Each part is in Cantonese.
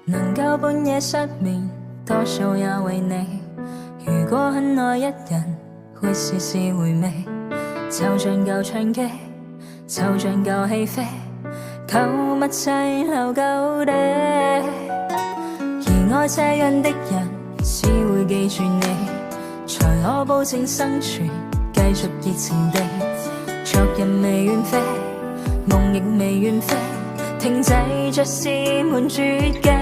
能夠半夜失眠，多數也為你。如果很愛一人，會時時回味，就像舊唱機，就像舊戲飛，購物齊留舊地。而愛這樣的人，只會記住你，才可保證生存，繼續熱情地。昨日未願飛，夢亦未願飛，停滯着是悶絕嘅。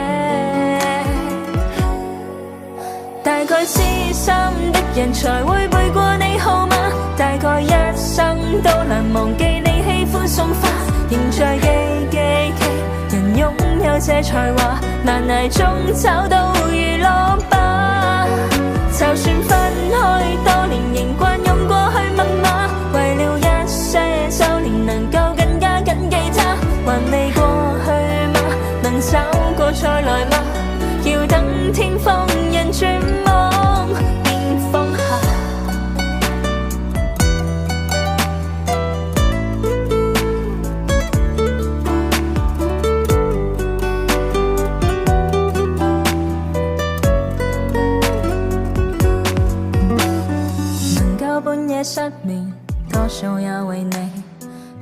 大概痴心的人才會背過你號碼，大概一生都難忘記你喜歡送花，仍在記起人擁有這才華，難捱中找到娛樂吧。就算分開多年，仍慣用過去密碼，為了一些周年能夠更加緊記他，還未過去嗎？能找過再來嗎？要等天放人絕望便放下。能夠半夜失眠，多數也為你。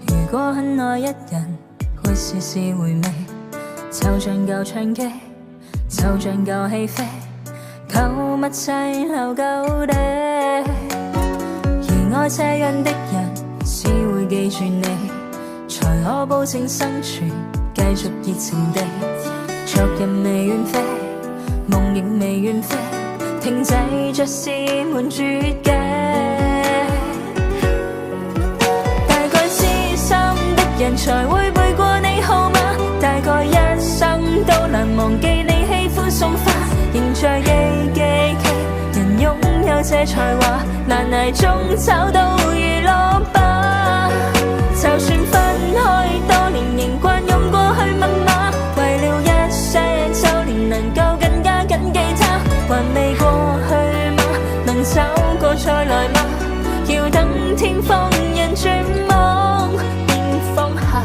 如果很愛一人，會時時回味，就像舊唱機，就像舊戲飛，購物齊留舊地。而愛這樣的人，只會記住你，才可保證生存，繼續熱情地。昨日未願飛，夢亦未願飛，停滯着是悶絕嘅。大概痴心的人才會背過你號碼，大概一生都難忘記你喜歡送花，仍在記起人擁有這才華，難捱中找到娛樂吧。就算分開多年，仍慣用過去密碼，為了一些周年能夠更加緊記他，還未過去嗎？能找過再來嗎？要等天放人絕望便放下。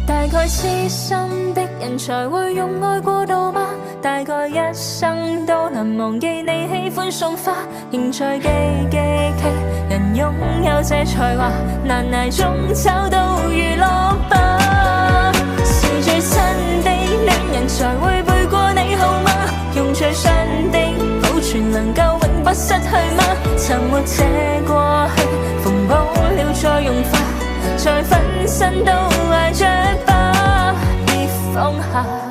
大概痴心的人才會用愛過度嗎？大概一生都難忘記你喜歡送花，仍在記起人擁有這才華，難捱中找到娛樂吧。是最親的戀人才會背過你號碼，用最傷的保存能夠永不失去嗎？沉沒這過去，縫補了再融化，再分身都愛着吧，別放下。